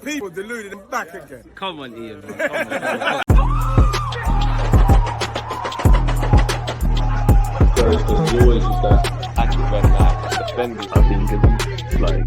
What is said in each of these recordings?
People deluded and back again. Come on, Ian, man. Come on. Because you always use that active red light defending. I think it's like.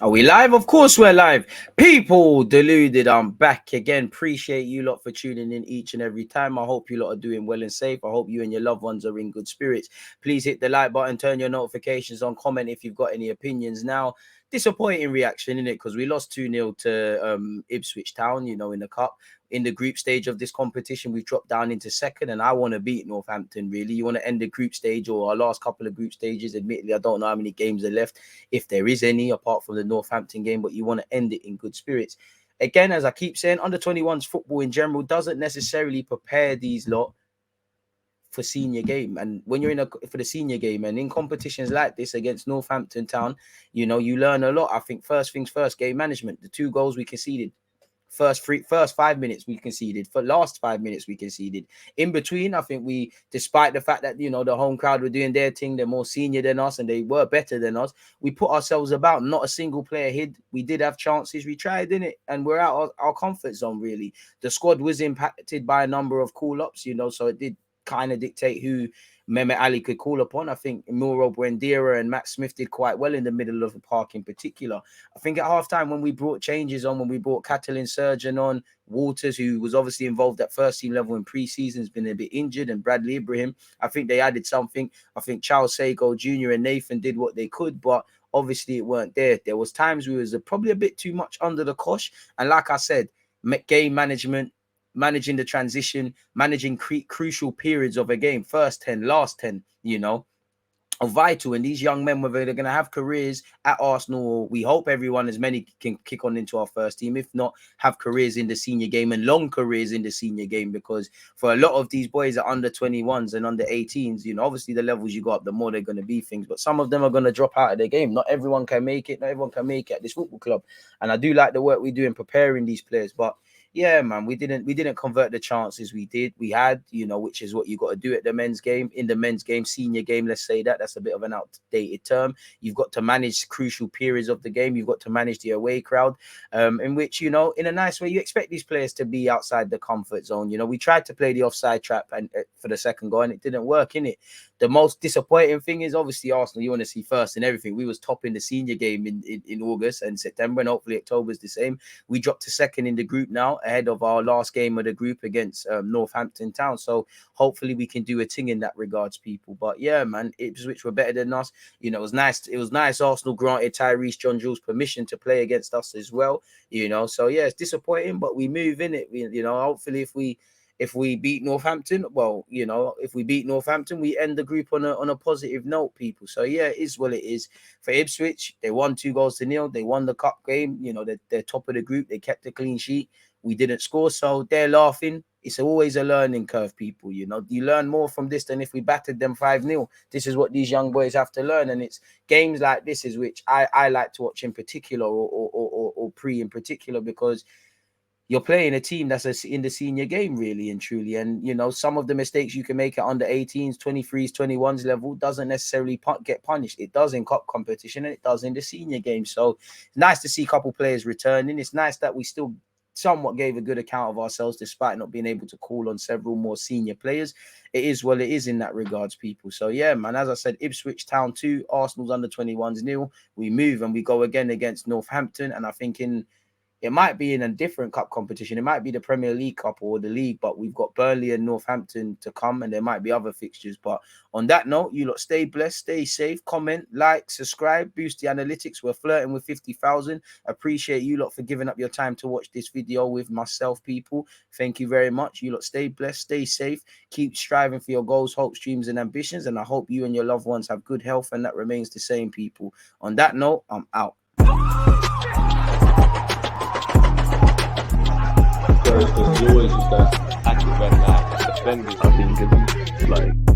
Are we live? Of course we're live. People deluded, I'm back again. Appreciate you lot for tuning in each and every time. I hope you lot are doing well and safe. I hope you and your loved ones are in good spirits. Please hit the like button, turn your notifications on, comment if you've got any opinions. Now, disappointing reaction, innit? Because we lost 2-0 to Ipswich Town, you know, in the cup. In the group stage of this competition, we've dropped down into second, and I want to beat Northampton, really. You want to end the group stage or our last couple of group stages. Admittedly, I don't know how many games are left, if there is any, apart from the Northampton game, but you want to end it in good spirits. Again, as I keep saying, under 21's football in general doesn't necessarily prepare these lot for senior game. And when you're for the senior game and in competitions like this against Northampton Town, you know, you learn a lot. I think first things first, game management. The 2 goals we conceded. First 5 minutes we conceded. For last 5 minutes we conceded. In between, I think we, despite the fact that, you know, the home crowd were doing their thing, they're more senior than us and they were better than us, we put ourselves about. Not a single player hid. We did have chances. We tried, didn't it? And we're out our comfort zone, really. The squad was impacted by a number of call-ups, you know, so it did kind of dictate who Mehmet Ali could call upon. I think Muro Buendira and Matt Smith did quite well in the middle of the park in particular. I think at halftime when we brought changes on, when we brought Catalin Surgeon on, Walters, who was obviously involved at first team level in pre-season, has been a bit injured, and Bradley Ibrahim, I think they added something. I think Charles Sago Jr. and Nathan did what they could, but obviously it weren't there. There was times we was probably a bit too much under the cosh. And like I said, game management, managing the transition, managing crucial periods of a game, first 10, last 10, you know, are vital. And these young men, whether they're going to have careers at Arsenal, or we hope everyone, as many can kick on into our first team, if not, have careers in the senior game and long careers in the senior game. Because for a lot of these boys are under 21s and under 18s, you know, obviously the levels you go up, the more they're going to be things. But some of them are going to drop out of their game. Not everyone can make it. Not everyone can make it at this football club. And I do like the work we do in preparing these players. But yeah, man, we didn't convert the chances we had, you know, which is what you got to do at the men's game. In the men's game, senior game, let's say that's a bit of an outdated term. You've got to manage crucial periods of the game. You've got to manage the away crowd, in which, you know, in a nice way, you expect these players to be outside the comfort zone. You know, we tried to play the offside trap and for the second goal, and it didn't work, innit? The most disappointing thing is obviously Arsenal. You want to see first in everything. We was top in the senior game in August and September, and hopefully October is the same. We dropped to second in the group now, ahead of our last game of the group against Northampton Town. So hopefully we can do a thing in that regards, people. But yeah, man, Ipswich were better than us. You know, it was nice. Arsenal granted Tyrese John Jules permission to play against us as well. You know, so yeah, it's disappointing, but we move in it. You know, hopefully if we beat Northampton, well, you know, if we beat Northampton, we end the group on a positive note, people. So yeah, it is what it is. For Ipswich, they won 2-0. They won the cup game. You know, they're top of the group. They kept a clean sheet. We didn't score, so they're laughing. It's always a learning curve, people. You know, you learn more from this than if we battered them 5-0. This is what these young boys have to learn, and it's games like this is which I like to watch in particular, or pre in particular, because you're playing a team that's in the senior game, really and truly. And, you know, some of the mistakes you can make at under 18s, 23s, 21s level doesn't necessarily get punished. It does in cup competition and it does in the senior game. So it's nice to see a couple players returning. It's nice that we still somewhat gave a good account of ourselves despite not being able to call on several more senior players. It is what it is in that regards, people. So yeah, man, as I said, Ipswich Town 2, Arsenal's under 21s 0. We move and we go again against Northampton, and I think it might be in a different cup competition. It might be the Premier League Cup or the league, but we've got Burnley and Northampton to come, and there might be other fixtures. But on that note, you lot stay blessed, stay safe, comment, like, subscribe, boost the analytics. We're flirting with 50,000. Appreciate you lot for giving up your time to watch this video with myself, people. Thank you very much. You lot stay blessed, stay safe, keep striving for your goals, hopes, dreams, and ambitions. And I hope you and your loved ones have good health, and that remains the same, people. On that note, I'm out. Because you always use that active red light defending. I think it's like.